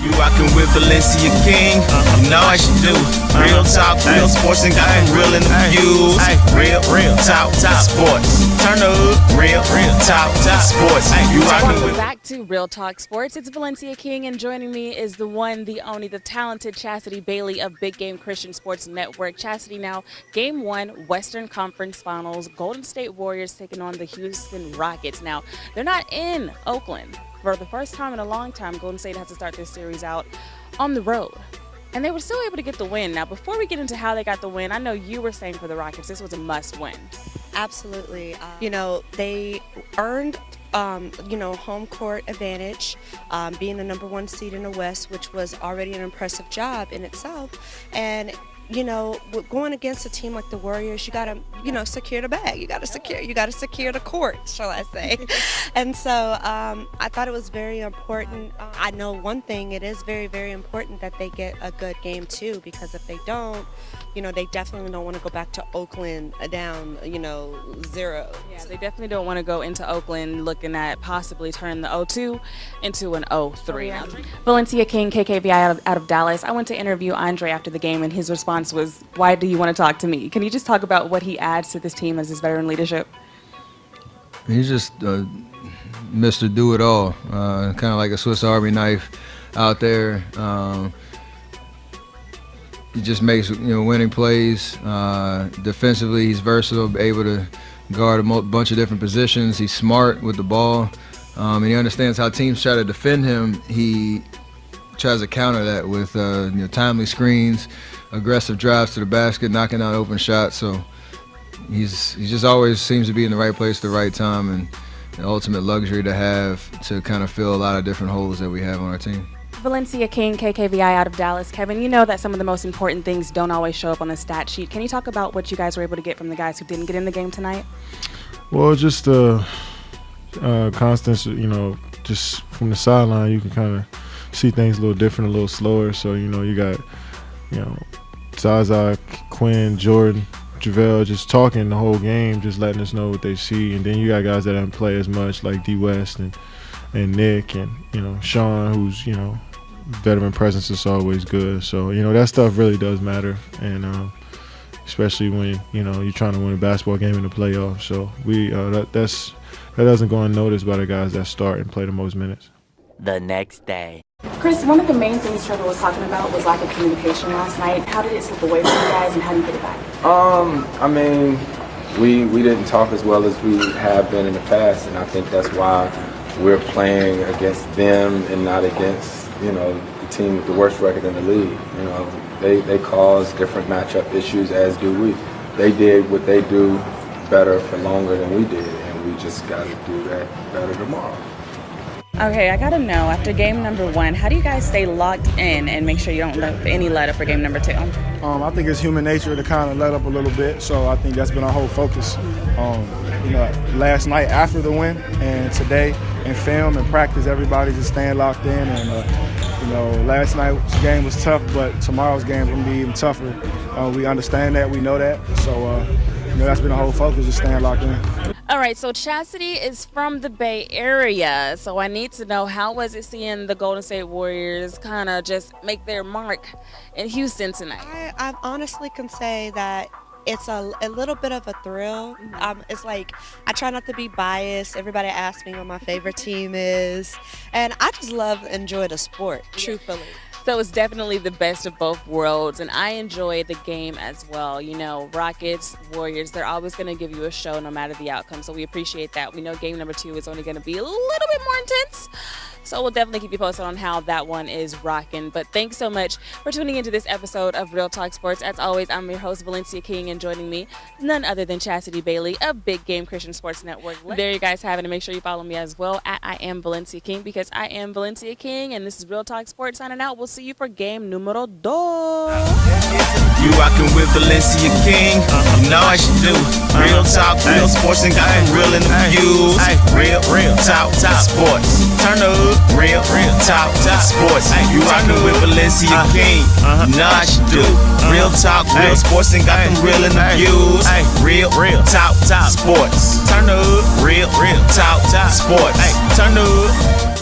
You rockin' with Valencia King, you know I should do. Real talk, real sports, and got them real in the views. Real talk sports. Turn up, real talk sports. You rockin' Welcome with. back to Real Talk Sports. It's Valencia King, and joining me is the one, the only, the talented Chastity Bailey of Big Game Christian Sports Network. Chastity, now, Game 1, Western Conference Finals, Golden State Warriors taking on the Houston Rockets. Now, they're not in Oakland. For the first time in a long time, Golden State has to start their series out on the road. And they were still able to get the win. Now, before we get into how they got the win, I know you were saying for the Rockets, this was a must win. Absolutely. They earned, home court advantage, being the number 1 seed in the West, which was already an impressive job in itself. And going against a team like the Warriors, you gotta, secure the bag. You gotta secure the court, shall I say? And so I thought it was very important. I know one thing: it is very, very important that they get a good game too, because if they don't, they definitely don't want to go back to Oakland down, 0. Yeah, they definitely don't want to go into Oakland looking at possibly turning the 0-2 into an 0-3. Valencia King, KKVI out of Dallas. I went to interview Andre after the game, and his response was, "Why do you want to talk to me?" Can you just talk about what he adds to this team as his veteran leadership? He's just Mr. Do It All, kind of like a Swiss Army knife out there. He just makes winning plays. Defensively, he's versatile, able to guard a bunch of different positions. He's smart with the ball, and he understands how teams try to defend him. He tries to counter that with timely screens, aggressive drives to the basket, knocking out open shots. So he just always seems to be in the right place at the right time, and the ultimate luxury to have to kind of fill a lot of different holes that we have on our team. Valencia King, KKVI out of Dallas. Kevin, you know that some of the most important things don't always show up on the stat sheet. Can you talk about what you guys were able to get from the guys who didn't get in the game tonight? Well, just constant, just from the sideline, you can kind of see things a little different, a little slower. So, you got, Zaza, Quinn, Jordan, JaVale just talking the whole game, just letting us know what they see. And then you got guys that don't play as much, like D. West and Nick and, Sean, who's, veteran presence is always good. So, that stuff really does matter. And especially when, you're trying to win a basketball game in the playoffs. So that doesn't go unnoticed by the guys that start and play the most minutes. The next day. Chris, one of the main things Trevor was talking about was lack of communication last night. How did it slip away from you guys, and how do you get it back? We didn't talk as well as we have been in the past, and I think that's why we're playing against them and not against, the team with the worst record in the league. They cause different matchup issues, as do we. They did what they do better for longer than we did, and we just got to do that better tomorrow. Okay, I gotta know, after game number 1, how do you guys stay locked in and make sure you don't let any let up for game number 2? I think it's human nature to kind of let up a little bit, so I think that's been our whole focus. Last night after the win and today in film and practice, everybody's just staying locked in. And, last night's game was tough, but tomorrow's game is going to be even tougher. We understand that, we know that, so that's been our whole focus, just staying locked in. All right, so Chastity is from the Bay Area, so I need to know, how was it seeing the Golden State Warriors kind of just make their mark in Houston tonight? I honestly can say that it's a little bit of a thrill. It's like, I try not to be biased. Everybody asks me what my favorite team is, and I just enjoy the sport, truthfully. So it's definitely the best of both worlds, and I enjoy the game as well. Rockets, Warriors, they're always going to give you a show no matter the outcome, so we appreciate that. We know game number 2 is only going to be a little bit more intense, so we'll definitely keep you posted on how that one is rocking. But thanks so much for tuning into this episode of Real Talk Sports. As always, I'm your host, Valencia King, and joining me, none other than Chastity Bailey of Big Game Christian Sports Network. There you guys have it, and make sure you follow me as well at I Am Valencia King, because I am Valencia King, and this is Real Talk Sports signing out. We'll see you for game numero 2. You rockin' with Valencia King, you know I should do. Real talk, real sports, and got them real in the views. Real talk sports. Turn up, real talk sports. You rockin' with Valencia King, you know I should do. Real talk, real sports, and got them real in the views. Real talk sports. Turn up, real talk sports. Turn up.